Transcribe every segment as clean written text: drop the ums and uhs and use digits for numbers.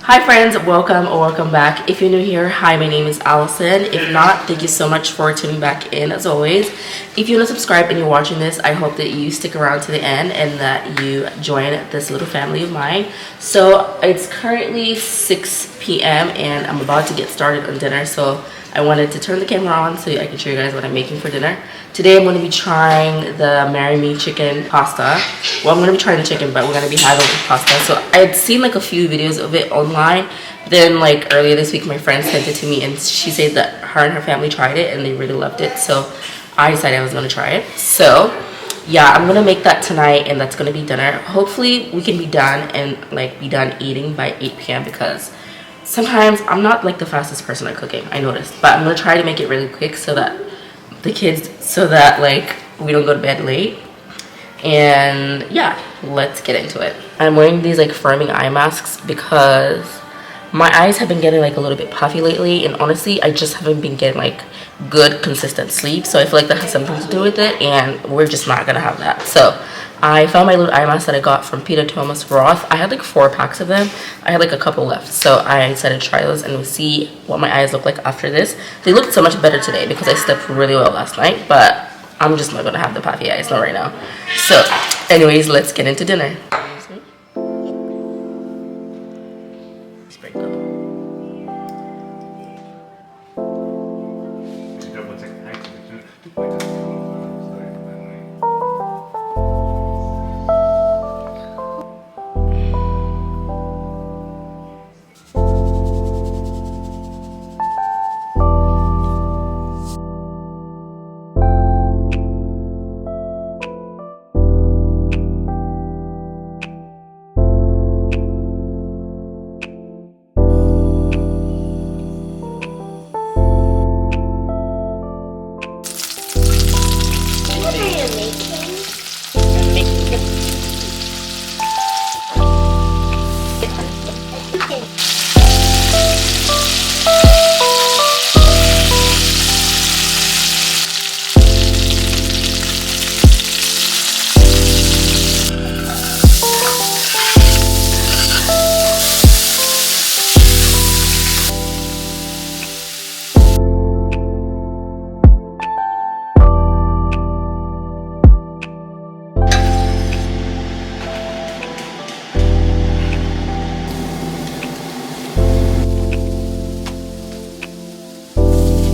Hi friends, welcome or welcome back. If you're new here, hi, my name is Allison. If not, thank you so much for tuning back in as always. If you want to subscribe and you're watching this, I hope that you stick around to the end and that you join this little family of mine. So it's currently 6 p.m. and I'm about to get started on dinner, so I wanted to turn the camera on so I can show you guys what I'm making for dinner. Today I'm going to be trying the Marry Me chicken pasta. Well, I'm going to be trying the chicken, but we're going to be having pasta. So I had seen like a few videos of it online. Then like earlier this week my friend sent it to me and she said that her and her family tried it and they really loved it. So I decided I was going to try it. So yeah, I'm going to make that tonight and that's going to be dinner. Hopefully we can be done and like be done eating by 8 p.m. because sometimes I'm not like the fastest person at cooking, I noticed, but I'm gonna try to make it really quick so that like we don't go to bed late. And yeah, let's get into it. I'm wearing these like firming eye masks because my eyes have been getting like a little bit puffy lately, and honestly I just haven't been getting like good consistent sleep, so I feel like that has something to do with it, and we're just not gonna have that. So I found my little eye mask that I got from Peter Thomas Roth. I had like 4 packs of them. I had like a couple left, so I decided to try those and we'll see what my eyes look like after this. They looked so much better today because I slept really well last night, but I'm just not gonna have the puffy eyes, not right now. So anyways, let's get into dinner.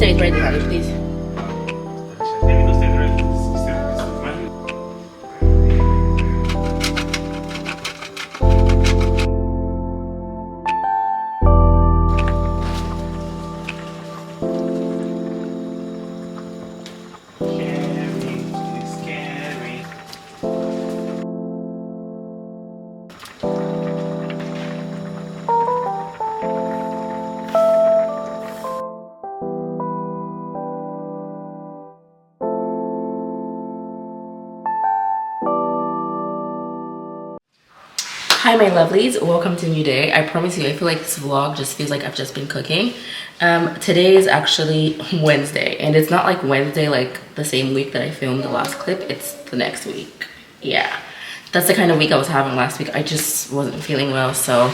Stay right there, please. Hi my lovelies, welcome to a new day. I promise you, I feel like this vlog just feels like I've just been cooking. Today is actually Wednesday, and it's not like Wednesday like the same week that I filmed the last clip, it's the next week. Yeah, that's the kind of week I was having last week. I just wasn't feeling well, so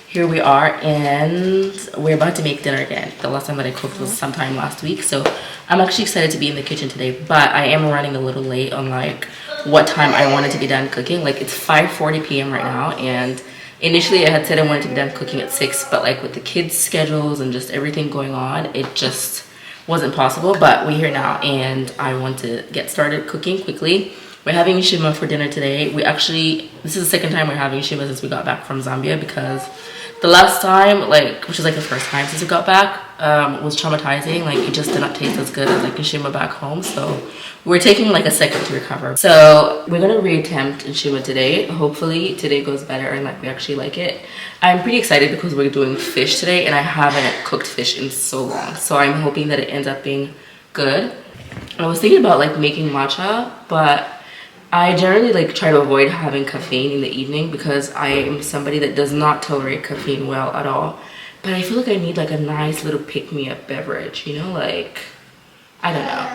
here we are, and we're about to make dinner again. The last time that I cooked was sometime last week, so I'm actually excited to be in the kitchen today, but I am running a little late on like what time I wanted to be done cooking. Like it's 5:40 p.m. right now, and initially I had said I wanted to be done cooking at 6, but like with the kids' schedules and just everything going on, it just wasn't possible. But we're here now and I want to get started cooking quickly. We're having shima for dinner today. This is the second time we're having shima since we got back from Zambia, because the last time, like, which is like the first time since we got back, was traumatizing. Like, it just did not taste as good as like nshima back home, so we're taking like a second to recover. So we're gonna reattempt nshima today. Hopefully today goes better and like we actually like it. I'm pretty excited because we're doing fish today and I haven't cooked fish in so long, so I'm hoping that it ends up being good. I was thinking about like making matcha, but I generally like try to avoid having caffeine in the evening because I am somebody that does not tolerate caffeine well at all. But I feel like I need like a nice little pick-me-up beverage, you know, like, I don't know.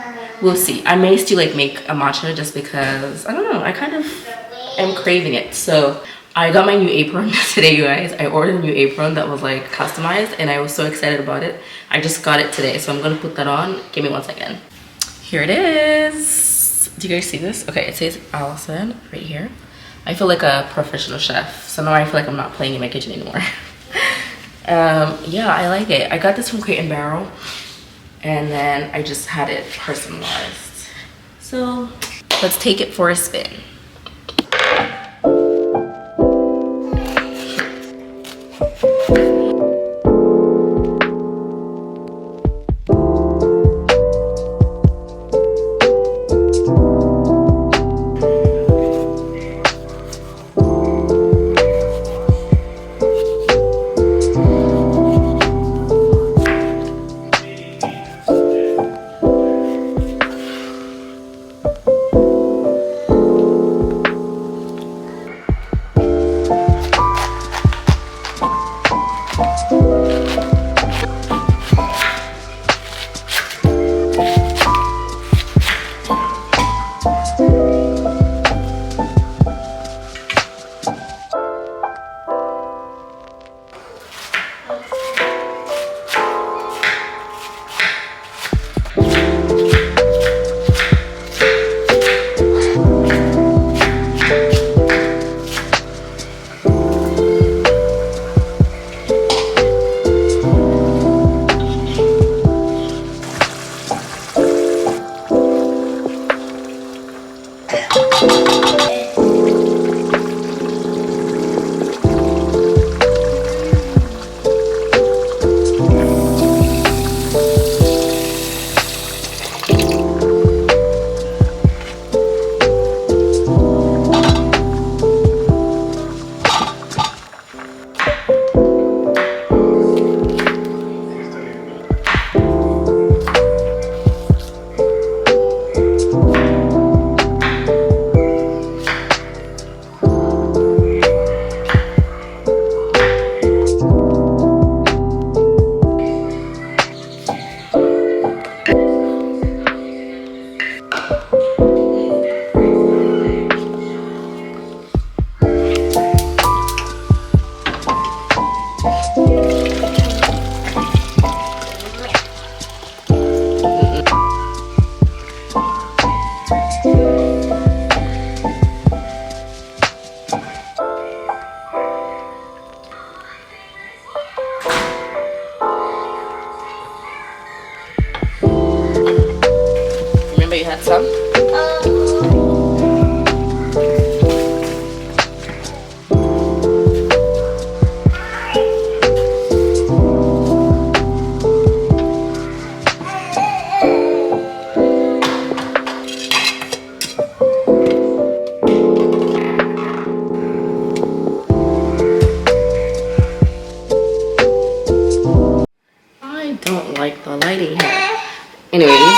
We'll see. I may still like make a matcha just because, I don't know, I kind of am craving it. So I got my new apron today, you guys. I ordered a new apron that was like customized and I was so excited about it. I just got it today, so I'm gonna put that on. Give me 1 second. Here it is. Do you guys see this? Okay, it says Allison right here. I feel like a professional chef, so now I feel like I'm not playing in my kitchen anymore. Yeah, I like it. I got this from Crate & Barrel and then I just had it personalized. So let's take it for a spin. Remember you had some? I don't like the lighting here. Anyways.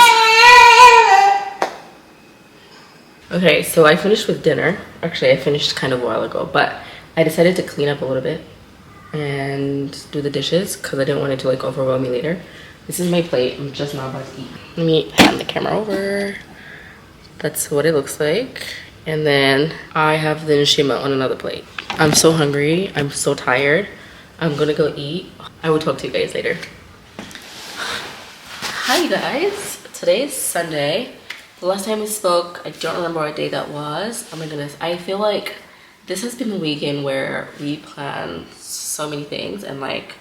Okay, so I finished with dinner. Actually, I finished kind of a while ago, but I decided to clean up a little bit and do the dishes because I didn't want it to like overwhelm me later. This is my plate. I'm just not about to eat. Let me hand the camera over. That's what it looks like. And then I have the nishima on another plate. I'm so hungry. I'm so tired. I'm gonna go eat. I will talk to you guys later. Hi, you guys. Today is Sunday. The last time we spoke, I don't remember what day that was. Oh my goodness. I feel like this has been a weekend where we planned so many things and like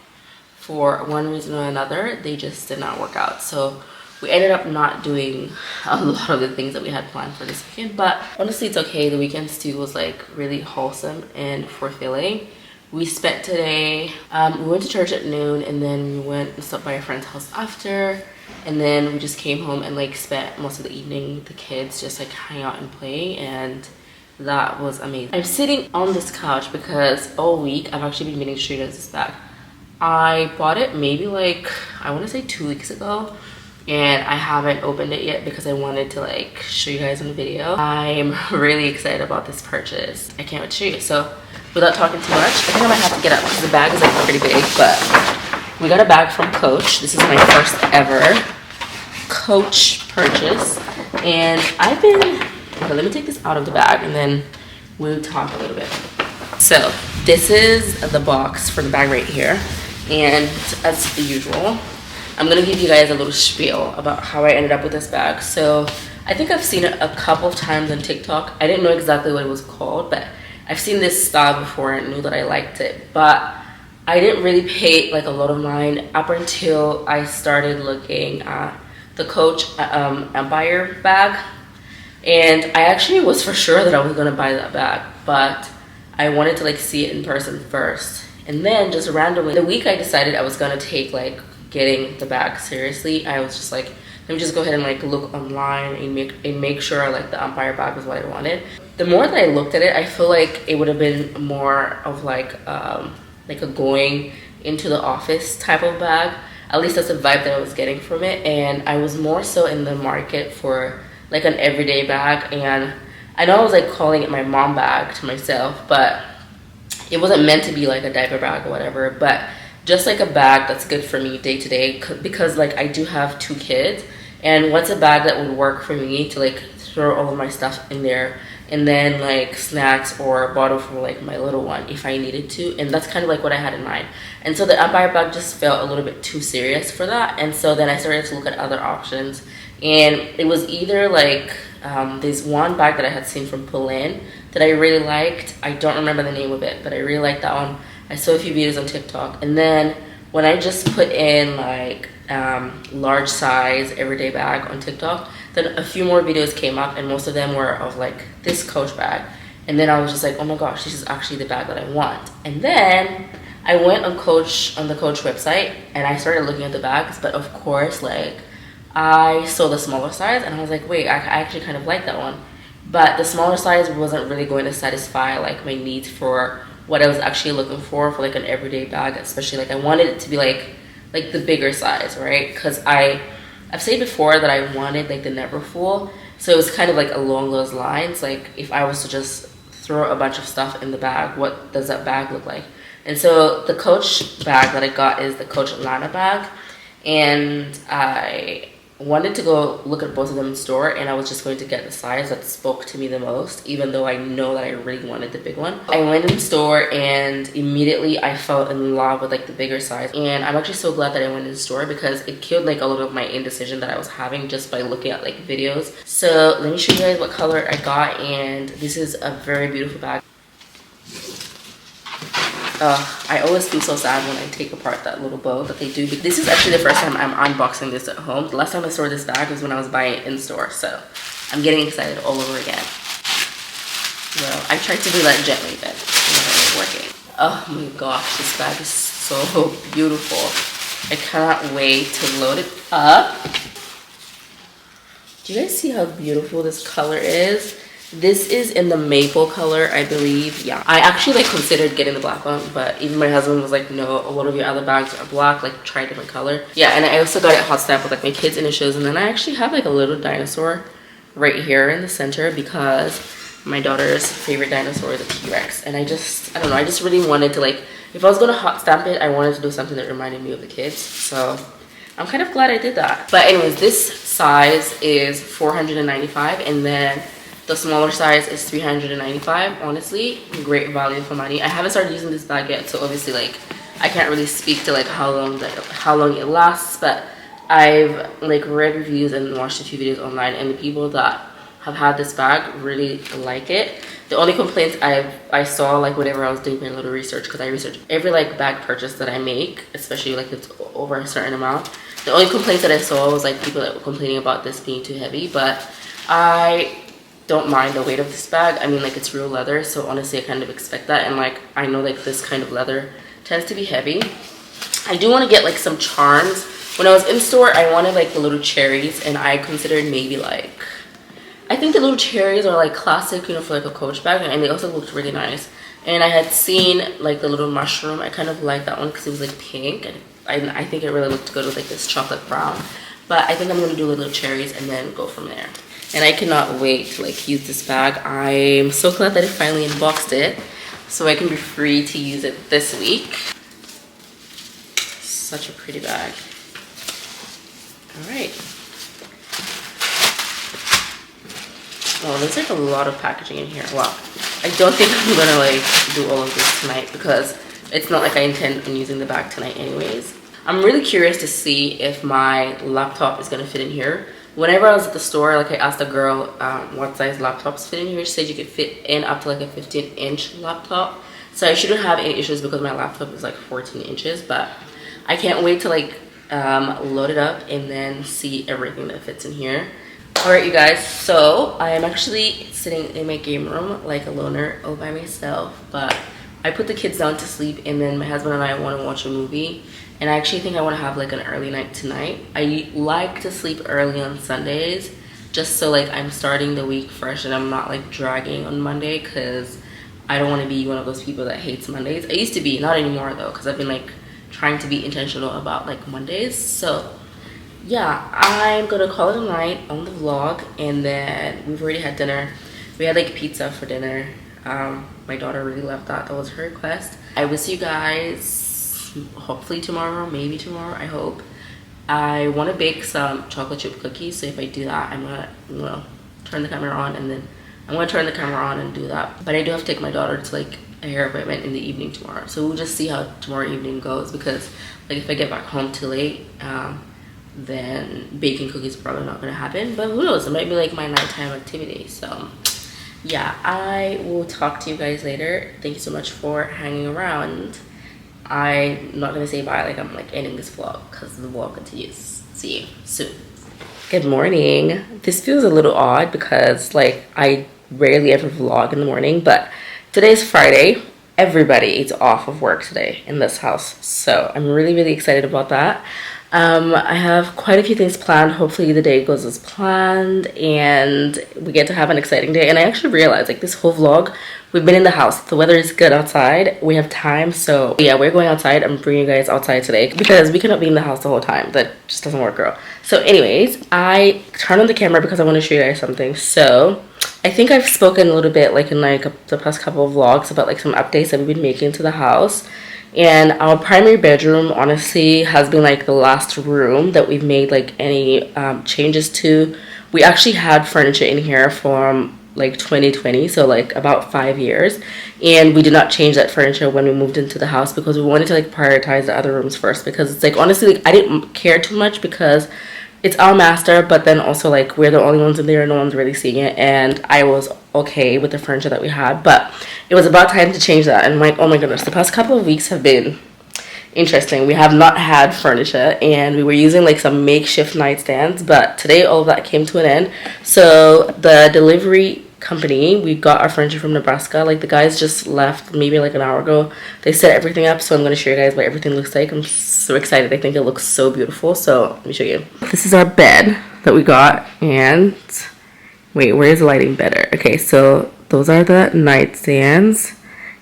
for one reason or another, they just did not work out. So we ended up not doing a lot of the things that we had planned for this weekend, but honestly, it's okay. The weekend stew was like really wholesome and fulfilling. We spent today, we went to church at noon and then we went and stopped by a friend's house after. And then we just came home and like spent most of the evening with the kids, just like hang out and play, and that was amazing. I'm sitting on this couch because all week I've actually been meaning to show you guys this bag. I bought it maybe like, I want to say 2 weeks ago, and I haven't opened it yet because I wanted to like show you guys in the video. I'm really excited about this purchase. I can't wait to show you. So without talking too much, I think I might have to get up because the bag is like pretty big, but we got a bag from Coach. This is my first ever Coach purchase. And I've been, okay, let me take this out of the bag and then we'll talk a little bit. So this is the box for the bag right here, and as usual, I'm gonna give you guys a little spiel about how I ended up with this bag. So I think I've seen it a couple of times on TikTok. I didn't know exactly what it was called, but I've seen this style before and knew that I liked it, but I didn't really pay like a lot of mind up until I started looking at the Coach Empire bag. And I actually was for sure that I was gonna buy that bag, but I wanted to like see it in person first. And then just randomly, the week I decided I was gonna take like getting the bag seriously, I was just like, let me just go ahead and like look online and make sure like the Empire bag was what I wanted. The more that I looked at it, I feel like it would have been more of like a going into the office type of bag. At least that's the vibe that I was getting from it. And I was more so in the market for like an everyday bag. And I know I was like calling it my mom bag to myself, but it wasn't meant to be like a diaper bag or whatever, but just like a bag that's good for me day to day, because like I do have 2 kids, and what's a bag that would work for me to like throw all of my stuff in there, and then like snacks or a bottle for like my little one if I needed to. And that's kind of like what I had in mind. And so the Empire bag just felt a little bit too serious for that. And so then I started to look at other options, and it was either like there's one bag that I had seen from Pulin that I really liked. I don't remember the name of it, but I really liked that one. I saw a few videos on TikTok, and then when I just put in like large size everyday bag on TikTok, then a few more videos came up, and most of them were of like this Coach bag. And then I was just like, oh my gosh, this is actually the bag that I want. And then I went on the Coach website, and I started looking at the bags, but of course like I saw the smaller size, and I was like, wait, I actually kind of like that one. But the smaller size wasn't really going to satisfy like my needs for what I was actually looking for like an everyday bag. Especially like I wanted it to be like the bigger size, right? Because I've said before that I wanted like the Neverfull, so it was kind of like along those lines. Like if I was to just throw a bunch of stuff in the bag, what does that bag look like? And so the Coach bag that I got is the Coach Atlanta bag, and I wanted to go look at both of them in store, and I was just going to get the size that spoke to me the most, even though I know that I really wanted the big one. I went in store, and immediately I fell in love with like the bigger size. And I'm actually so glad that I went in store, because it killed like a little of my indecision that I was having just by looking at like videos. So let me show you guys what color I got, and this is a very beautiful bag. I always feel so sad when I take apart that little bow that they do. This is actually the first time I'm unboxing this at home. The last time I saw this bag was when I was buying it in store, so I'm getting excited all over again. Well, I tried to do that gently, but it's not working. Oh my gosh, this bag is so beautiful. I cannot wait to load it up. Do you guys see how beautiful this color is? This is in the maple color, I believe. Yeah, I actually like considered getting the black one, but even my husband was like, no, a lot of your other bags are black, like try a different color. Yeah, and I also got it hot stamped with like my kids' initials, and then I actually have like a little dinosaur right here in the center, because my daughter's favorite dinosaur is a T-Rex. And I don't know, I just really wanted to like, if I was gonna hot stamp it, I wanted to do something that reminded me of the kids. So I'm kind of glad I did that. But anyways, this size is $495, and then the smaller size is $395. Honestly, great value for money. I haven't started using this bag yet, so obviously like I can't really speak to like how long it lasts, but I've like read reviews and watched a few videos online, and the people that have had this bag really like it. The only complaints I saw like whenever I was doing my little research, because I research every like bag purchase that I make, especially like it's over a certain amount. The only complaints that I saw was like people that were complaining about this being too heavy, but I don't mind the weight of this bag. I mean, like it's real leather, so honestly I kind of expect that, and like I know like this kind of leather tends to be heavy. I do want to get like some charms. When I was in store, I wanted like the little cherries, and I considered maybe like, I think the little cherries are like classic, you know, for like a Coach bag, and they also looked really nice. And I had seen like the little mushroom. I kind of like that one because it was like pink, and I think it really looked good with like this chocolate brown. But I think I'm gonna do the little cherries and then go from there. And I cannot wait to like use this bag. I'm so glad that I finally unboxed it, so I can be free to use it this week. Such a pretty bag. All right. Oh, there's like a lot of packaging in here. Wow. I don't think I'm gonna like do all of this tonight because it's not like I intend on using the bag tonight anyways. I'm really curious to see if my laptop is gonna fit in here. Whenever I was at the store, like I asked the girl what size laptops fit in here. She said you could fit in up to like a 15-inch laptop. So I shouldn't have any issues because my laptop is like 14 inches, but I can't wait to like load it up and then see everything that fits in here. All right, you guys, so I am actually sitting in my game room like a loner all by myself, but I put the kids down to sleep and then my husband and I want to watch a movie. And I actually think I want to have like an early night tonight. I like to sleep early on Sundays just so like I'm starting the week fresh and I'm not like dragging on Monday, because I don't want to be one of those people that hates Mondays. I used to be, not anymore though, because I've been like trying to be intentional about like Mondays. So yeah, I'm gonna call it a night on the vlog, and then we've already had dinner. We had like pizza for dinner. My daughter really loved that. That was her request. I will see you guys hopefully tomorrow, maybe tomorrow, I hope. I want to bake some chocolate chip cookies, so if I do that, I'm gonna turn the camera on, and then I'm gonna turn the camera on and do that. But I do have to take my daughter to like a hair appointment in the evening tomorrow, so we'll just see how tomorrow evening goes, because like if I get back home too late, then baking cookies are probably not gonna happen. But who knows, it might be like my nighttime activity. So yeah, I will talk to you guys later. Thank you so much for hanging around. I'm not gonna say bye like I'm like ending this vlog, because the vlog continues. See you soon. Good morning. This feels a little odd because like I rarely ever vlog in the morning, but today's Friday. Everybody is off of work today in this house, so I'm really excited about that. I have quite a few things planned. Hopefully the day goes as planned and we get to have an exciting day. And I actually realized like this whole vlog, we've been in the house. The weather is good outside. We have time. So yeah, we're going outside. I'm bringing you guys outside today because we cannot be in the house the whole time. That just doesn't work, girl. So anyways, I turned on the camera because I want to show you guys something. So I think I've spoken a little bit like in like the past couple of vlogs about like some updates that we've been making to the house. And our primary bedroom honestly has been like the last room that we've made like any changes to. We actually had furniture in here from like 2020, so like about 5 years, and we did not change that furniture when we moved into the house because we wanted to like prioritize the other rooms first, because it's like honestly like I didn't care too much because it's our master, but then also like we're the only ones in there, no one's really seeing it, and I was okay with the furniture that we had. But it was about time to change that, and like oh my goodness, the past couple of weeks have been interesting. We have not had furniture and we were using like some makeshift nightstands, but today all of that came to an end. So the delivery company, we got our furniture from Nebraska. Like the guys just left maybe like an hour ago. They set everything up, so I'm going to show you guys what everything looks like. I'm so excited. I think it looks so beautiful. So let me show you. This is our bed that we got, and wait, where is the lighting better? Okay, so those are the nightstands,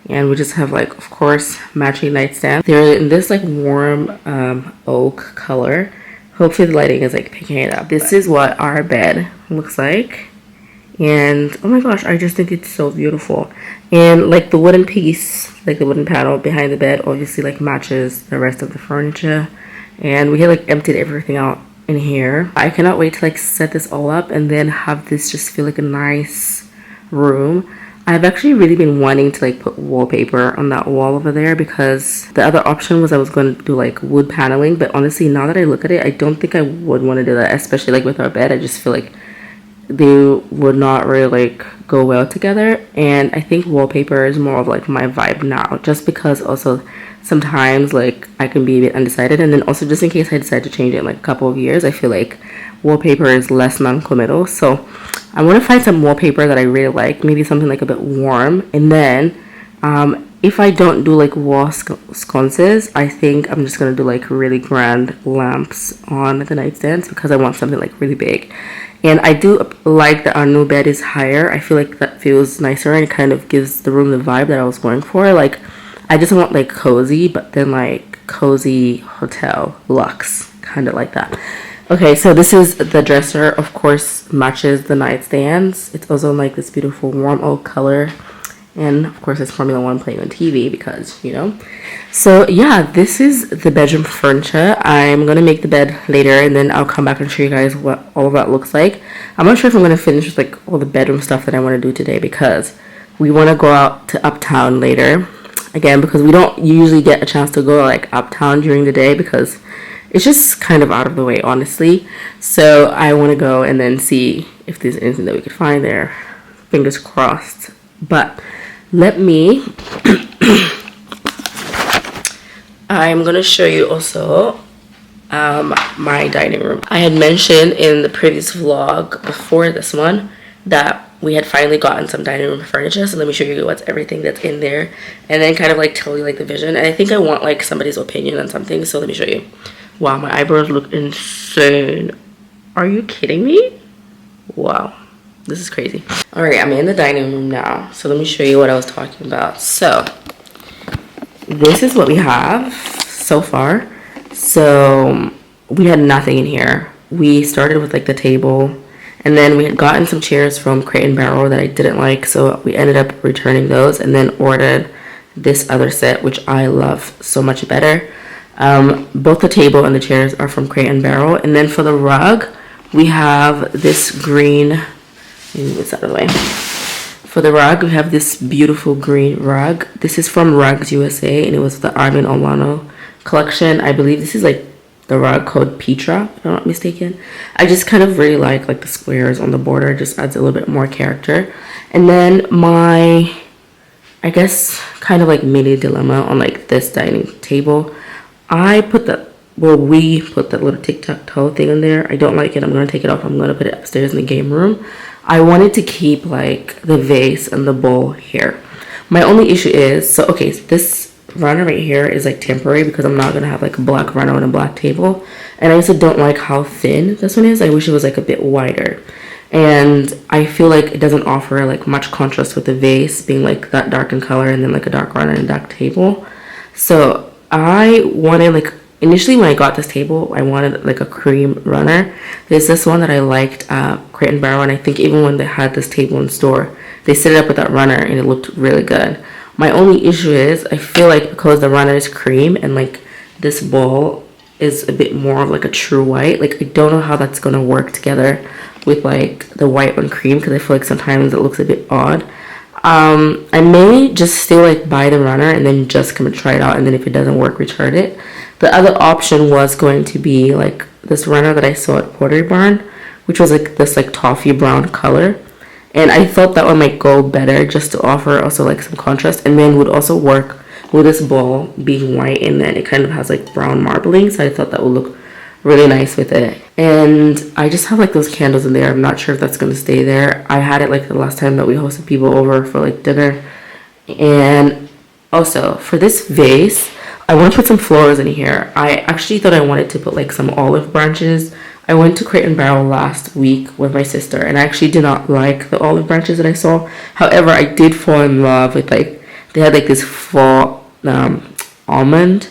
and we just have like of course matching nightstands. They're in this like warm oak color. Hopefully the lighting is like picking it up. This is what our bed looks like. And oh my gosh, I just think it's so beautiful. And like the wooden piece, like the wooden panel behind the bed obviously like matches the rest of the furniture. And we had like emptied everything out in here. I cannot wait to like set this all up and then have this just feel like a nice room. I've actually really been wanting to like put wallpaper on that wall over there, because the other option was I was going to do like wood paneling, but honestly now that I look at it, I don't think I would want to do that, especially like with our bed. I just feel like they would not really like go well together, and I think wallpaper is more of like my vibe now, just because also sometimes like I can be a bit undecided, and then also just in case I decide to change it in like a couple of years, I feel like wallpaper is less non-committal. So I want to find some wallpaper that I really like, maybe something like a bit warm, and then if I don't do like wall sconces, I think I'm just gonna do like really grand lamps on the nightstands, because I want something like really big. And I do like that our new bed is higher. I feel like that feels nicer and kind of gives the room the vibe that I was going for. Like I just want like cozy, but then like cozy hotel luxe, kind of like that. Okay, so this is the dresser. Of course matches the nightstands. It's also like this beautiful warm oak color. And of course it's Formula One playing on TV, because you know. So yeah, this is the bedroom furniture. I'm gonna make the bed later, and then I'll come back and show you guys what all of that looks like. I'm not sure if I'm gonna finish with like all the bedroom stuff that I want to do today, because we want to go out to Uptown later. Again, because we don't usually get a chance to go like Uptown during the day because it's just kind of out of the way, honestly. So I want to go and then see if there's anything that we could find there. Fingers crossed. But let me I'm gonna show you also my dining room. I had mentioned in the previous vlog before this one that we had finally gotten some dining room furniture, so let me show you what's everything that's in there and then kind of like tell you like the vision. And I think I want like somebody's opinion on something, so let me show you. Wow, my eyebrows look insane. Are you kidding me? Wow, this is crazy. All right, I'm in the dining room now, so let me show you what I was talking about. So this is what we have so far. So we had nothing in here. We started with like the table, and then we had gotten some chairs from Crate & Barrel that I didn't like, so we ended up returning those and then ordered this other set, which I love so much better. Both the table and the chairs are from Crate & Barrel. And then for the rug, we have this green, let me move this out of the way. For the rug, we have this beautiful green rug. This is from Rugs USA, and it was the Armin Olano collection. I believe this is like the rug called Petra, if I'm not mistaken. I just kind of really like the squares on the border. It just adds a little bit more character. And then my, I guess, kind of like mini dilemma on like this dining table. I put that, well, we put that little tic-tac-toe thing in there. I don't like it. I'm going to take it off. I'm going to put it upstairs in the game room. I wanted to keep like the vase and the bowl here. My only issue is, so okay, so this runner right here is like temporary because I'm not going to have like a black runner on a black table. And I also don't like how thin this one is. I wish it was like a bit wider. And I feel like it doesn't offer like much contrast with the vase being like that dark in color and then like a dark runner and a dark table. So I wanted like, initially when I got this table, I wanted like a cream runner. There's this one that I liked, Crate & Barrel, and I think even when they had this table in store, they set it up with that runner and it looked really good. My only issue is I feel like because the runner is cream and like this bowl is a bit more of like a true white, like I don't know how that's gonna work together with like the white on cream, because I feel like sometimes it looks a bit odd. I may just still like buy the runner and then just come and try it out, and then if it doesn't work, return it. The other option was going to be like this runner that I saw at Pottery Barn, which was like this like toffee brown color, and I thought that one might go better just to offer also like some contrast, and then would also work with this bowl being white and then it kind of has like brown marbling, so I thought that would look really nice with it. And I just have like those candles in there. I'm not sure if that's going to stay there. I had it like the last time that we hosted people over for like dinner. And also for this vase, I want to put some flowers in here. I actually thought I wanted to put like some olive branches. I went to Crate & Barrel last week with my sister, and I actually did not like the olive branches that I saw. However, I did fall in love with like, they had like this fall almond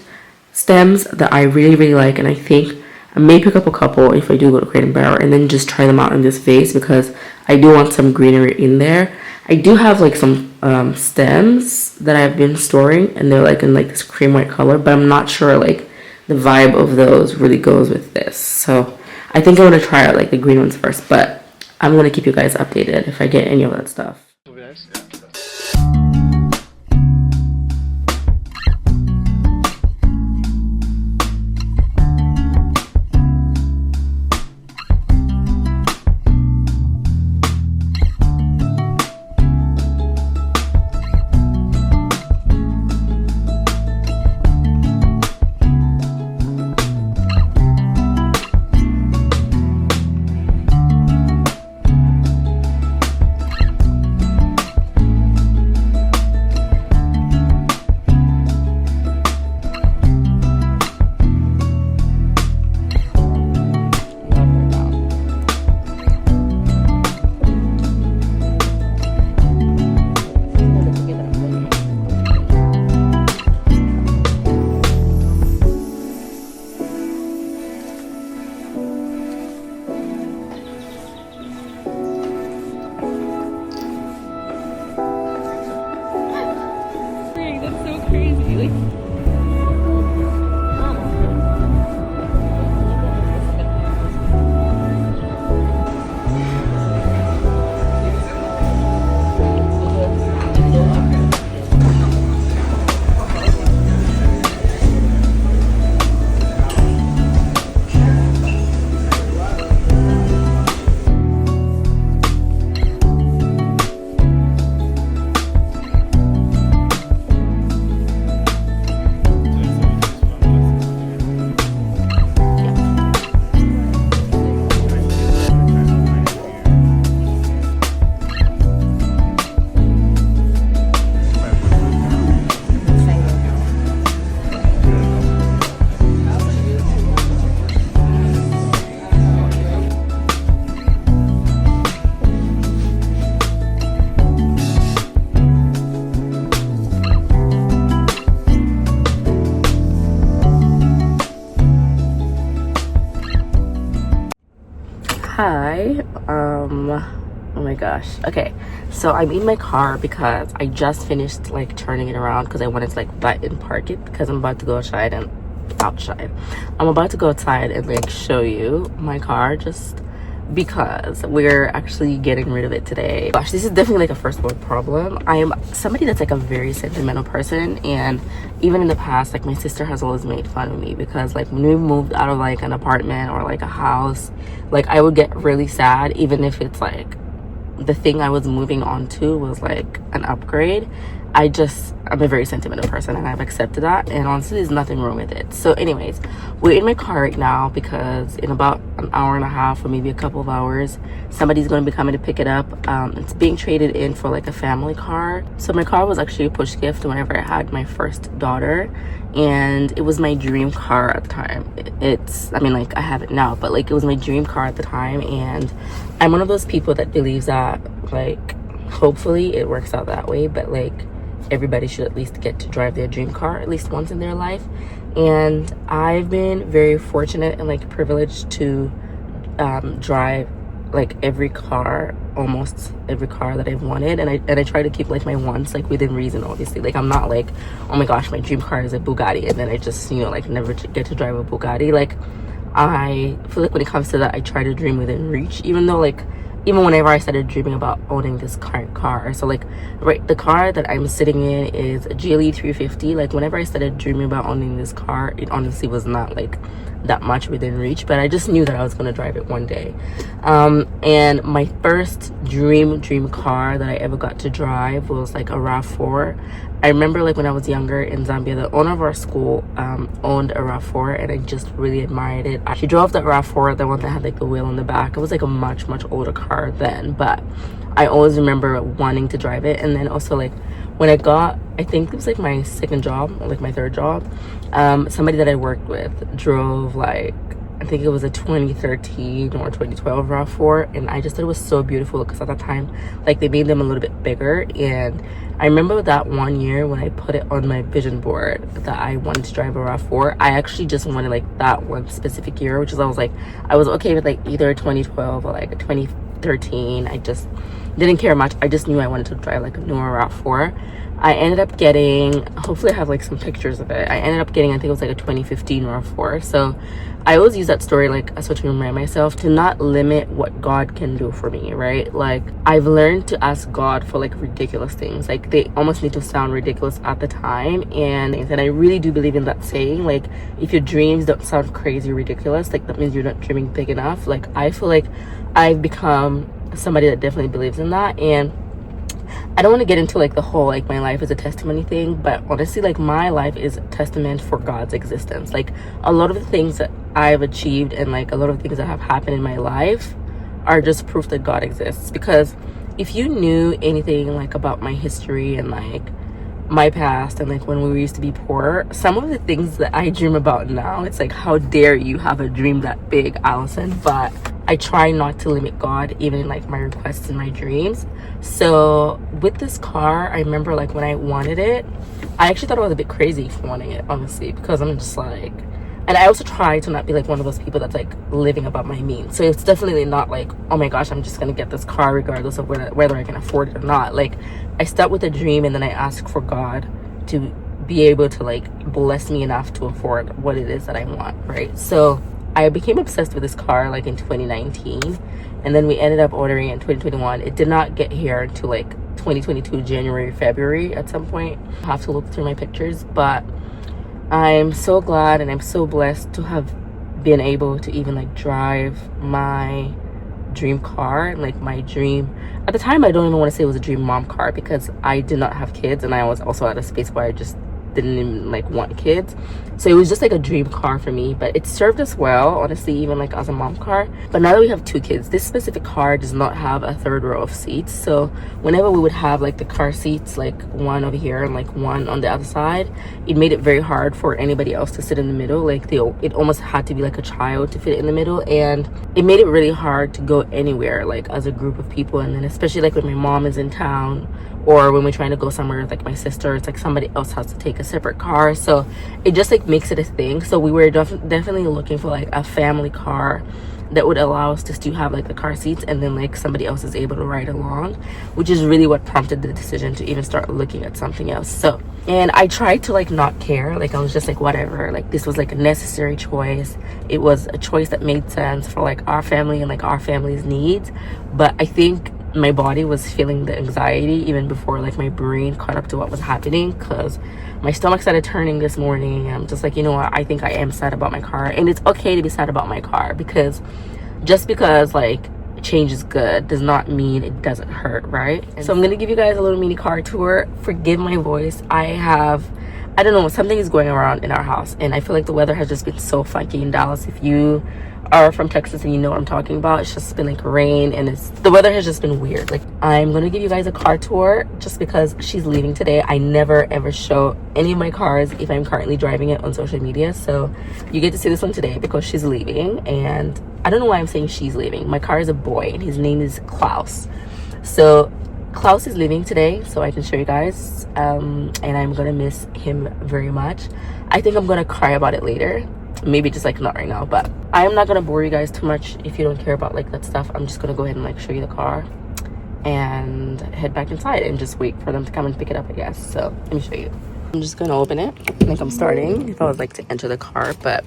stems that I really, really like, and I think I may pick up a couple if I do go to Crate & Barrel and then just try them out in this vase because I do want some greenery in there. I do have like some stems that I've been storing, and they're like in like this cream white color, but I'm not sure like the vibe of those really goes with this. So I think I'm going to try out like the green ones first, but I'm going to keep you guys updated if I get any of that stuff. Hi. Oh my gosh. Okay, so I'm in my car because I just finished like turning it around because I wanted to like button park it because I'm about to go outside and I'm about to go outside and like show you my car just because we're actually getting rid of it today. Gosh, this is definitely like a first world problem. I am somebody that's like a very sentimental person, and even in the past, like my sister has always made fun of me because like when we moved out of like an apartment or like a house, like I would get really sad even if it's like the thing I was moving on to was like an upgrade. I'm a very sentimental person and I've accepted that, and honestly there's nothing wrong with it. So anyways, we're in my car right now because in about an hour and a half or maybe a couple of hours somebody's going to be coming to pick it up. It's being traded in for like a family car. So my car was actually a push gift whenever I had my first daughter, and it was my dream car at the time. I mean, like I have it now, but like it was my dream car at the time, and I'm one of those people that believes that like hopefully it works out that way, but like everybody should at least get to drive their dream car at least once in their life. And I've been very fortunate and like privileged to drive like almost every car that I've wanted, and I try to keep like my wants like within reason. Obviously, like I'm not like, oh my gosh, my dream car is a Bugatti and then I just, you know, like never get to drive a Bugatti. Like I feel like when it comes to that, I try to dream within reach, even whenever I started dreaming about owning this current car. So like right, the car that I'm sitting in is a GLE 350. Like whenever I started dreaming about owning this car, it honestly was not like that much within reach, but I just knew that I was going to drive it one day. And my first dream car that I ever got to drive was like a RAV4. I remember like when I was younger in Zambia, the owner of our school owned a RAV4, and I just really admired it. She drove that RAV4, the one that had like the wheel in the back. It was like a much older car then, but I always remember wanting to drive it. And then also like when I think it was like my second job or like my third job, somebody that I worked with drove like, I think it was a 2013 or 2012 RAV4, and I just thought it was so beautiful because at that time like they made them a little bit bigger. And I remember that one year when I put it on my vision board that I wanted to drive a RAV4, I actually just wanted like that one specific year, which is I was okay with like either 2012 or like 2013. I just didn't care much. I just knew I wanted to drive like a newer RAV4. I ended up getting, hopefully I have like some pictures of it, I ended up getting, I think it was like a 2015 RAV4. So I always use that story like as to remind myself to not limit what God can do for me, right? Like I've learned to ask God for like ridiculous things. Like they almost need to sound ridiculous at the time, and I really do believe in that saying, like if your dreams don't sound crazy ridiculous, like that means you're not dreaming big enough. Like I feel like I've become somebody that definitely believes in that. And I don't want to get into like the whole like my life is a testimony thing, but honestly like my life is a testament for God's existence. Like a lot of the things that I've achieved and like a lot of things that have happened in my life are just proof that God exists. Because if you knew anything like about my history and like my past and like when we used to be poor, some of the things that I dream about now, it's like, how dare you have a dream that big, Allison? But I try not to limit God even in like my requests and my dreams. So with this car, I remember like when I wanted it, I actually thought I was a bit crazy for wanting it, honestly, because I'm just like, and I also try to not be like one of those people that's like living above my means. So it's definitely not like, oh my gosh, I'm just gonna get this car regardless of whether I can afford it or not. Like I start with a dream and then I ask for God to be able to like bless me enough to afford what it is that I want, right? So I became obsessed with this car like in 2019, and then we ended up ordering it in 2021. It did not get here until like 2022 January, February at some point. I'll have to look through my pictures, but I'm so glad and I'm so blessed to have been able to even like drive my dream car. Like my dream at the time, I don't even want to say it was a dream mom car because I did not have kids, and I was also at a space where I just didn't even like want kids. So it was just like a dream car for me, but it served us well, honestly, even like as a mom car. But now that we have 2 kids, this specific car does not have a third row of seats. So whenever we would have like the car seats, like one over here and like one on the other side, it made it very hard for anybody else to sit in the middle. Like it almost had to be like a child to fit in the middle, and it made it really hard to go anywhere like as a group of people. And then especially like when my mom is in town or when we're trying to go somewhere with like my sister, it's like somebody else has to take a separate car. So it just like makes it a thing. So we were definitely looking for like a family car that would allow us to still have like the car seats, and then like somebody else is able to ride along, which is really what prompted the decision to even start looking at something else. So, and I tried to like not care, like I was just like whatever, like this was like a necessary choice. It was a choice that made sense for like our family and like our family's needs. But I think my body was feeling the anxiety even before like my brain caught up to what was happening, because my stomach started turning this morning. I'm just like, you know what, I think I am sad about my car. And it's okay to be sad about my car, because just because like change is good does not mean it doesn't hurt, right? And so I'm gonna give you guys a little mini car tour. Forgive my voice. I don't know, something is going around in our house, and I feel like the weather has just been so funky in Dallas. If you are from Texas and you know what I'm talking about, it's just been like rain, and the weather has just been weird. Like, I'm gonna give you guys a car tour just because she's leaving today. I never ever show any of my cars if I'm currently driving it on social media, so you get to see this one today because she's leaving. And I don't know why I'm saying she's leaving. My car is a boy and his name is Klaus. So Klaus is leaving today, so I can show you guys, and I'm gonna miss him very much. I think I'm gonna cry about it later, maybe just like not right now, but I am not gonna bore you guys too much if you don't care about like that stuff. I'm just gonna go ahead and like show you the car and head back inside and just wait for them to come and pick it up, I guess. So let me show you. I'm just gonna open it like I'm starting if I was like to enter the car. But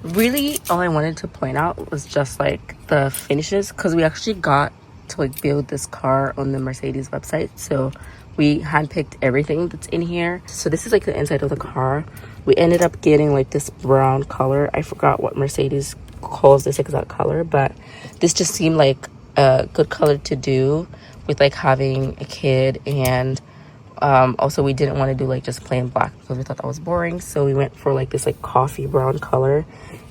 really all I wanted to point out was just like the finishes, because we actually got to like build this car on the Mercedes website, so we handpicked everything that's in here. So this is like the inside of the car. We ended up getting like this brown color. I forgot what Mercedes calls this exact color, but this just seemed like a good color to do with like having a kid. And also we didn't want to do like just plain black because we thought that was boring, so we went for like this like coffee brown color.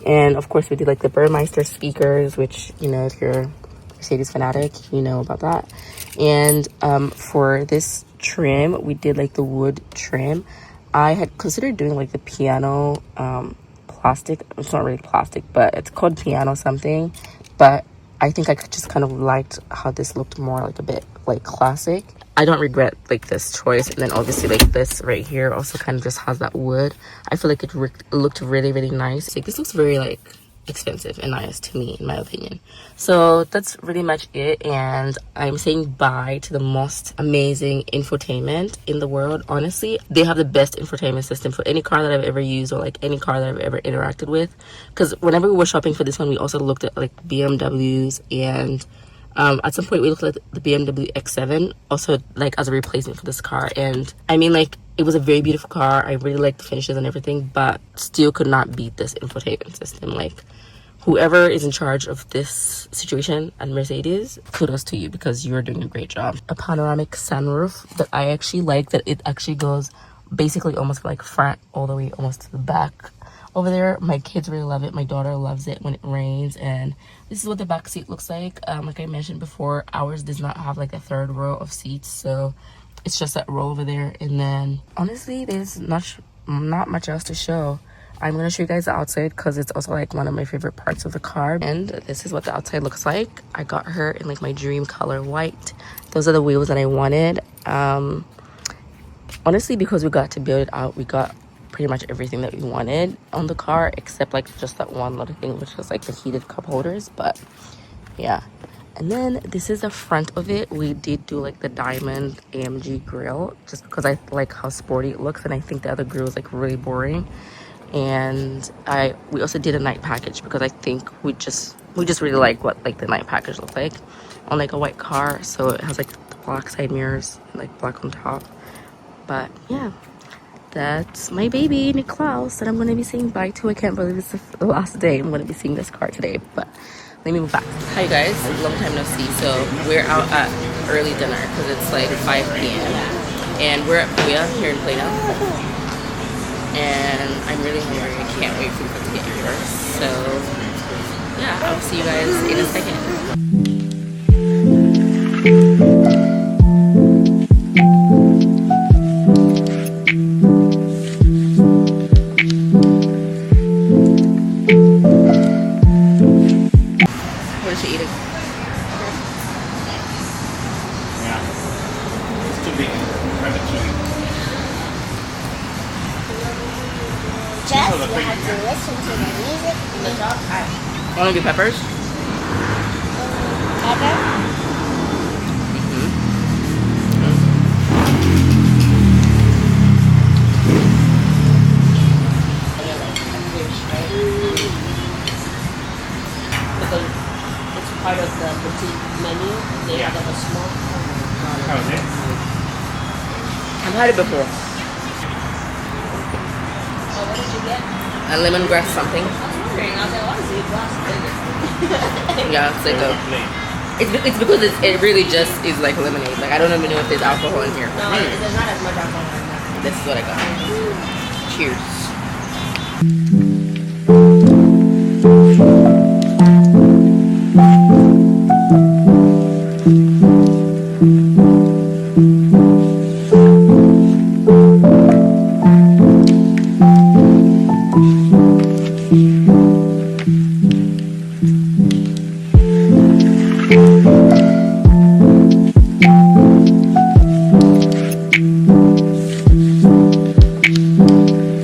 And of course we did like the Burmeister speakers, which, you know, if you're Mercedes fanatic, you know about that. And for this trim, we did like the wood trim. I had considered doing like the piano plastic. It's not really plastic, but it's called piano something. But I think I just kind of liked how this looked more like a bit like classic. I don't regret like this choice. And then obviously like this right here also kind of just has that wood. I feel like it looked really, really nice. Like this looks very like expensive and nice to me, in my opinion. So that's really much it, and I'm saying bye to the most amazing infotainment in the world. Honestly, they have the best infotainment system for any car that I've ever used, or like any car that I've ever interacted with. Because whenever we were shopping for this one, we also looked at like BMWs, and at some point we looked at the BMW X7 also like as a replacement for this car. And I mean, like, it was a very beautiful car. I really liked the finishes and everything, but still could not beat this infotainment system. Like, whoever is in charge of this situation at Mercedes, kudos to you, because you're doing a great job. A panoramic sunroof that I actually like, that it actually goes basically almost like front all the way almost to the back over there. My kids really love it. My daughter loves it when it rains. And this is what the back seat looks like. Like I mentioned before, ours does not have like a third row of seats, so it's just that row over there. And then honestly, there's not much else to show. I'm gonna show you guys the outside because it's also like one of my favorite parts of the car. And this is what the outside looks like. I got her in like my dream color, white. Those are the wheels that I wanted. Honestly, because we got to build it out, we got pretty much everything that we wanted on the car, except like just that one little thing, which was like the heated cup holders. But yeah. And then this is the front of it. We did do like the diamond AMG grille just because I like how sporty it looks, and I think the other grill is like really boring. And we also did a night package because I think we just really like what like the night package looked like on like a white car. So it has like the black side mirrors and like black on top. But yeah, that's my baby Niklaus that I'm gonna be saying bye to. I can't believe it's the last day I'm gonna be seeing this car today, but let me move back. Hi guys, long time no see. So we're out at early dinner because it's like 5 p.m. and we're at Puya here in Plano. And I'm really hungry. I can't wait for people to get here. So yeah, I'll see you guys in a second. What is she eating? Yeah. It's too big. Just you have to listen to the music. Want to be peppers? Okay. Because it's part of the boutique menu. They Yeah. have like a small. How is it? I've had it before. So what did you get? A lemongrass something. I was wondering. I was like, why is it glass bigger? Yeah, it's like Very a. plain. It's because it really just is like lemonade. Like I don't even know if there's alcohol in here. No, there's not as much alcohol in that. This is what I got. Cheers.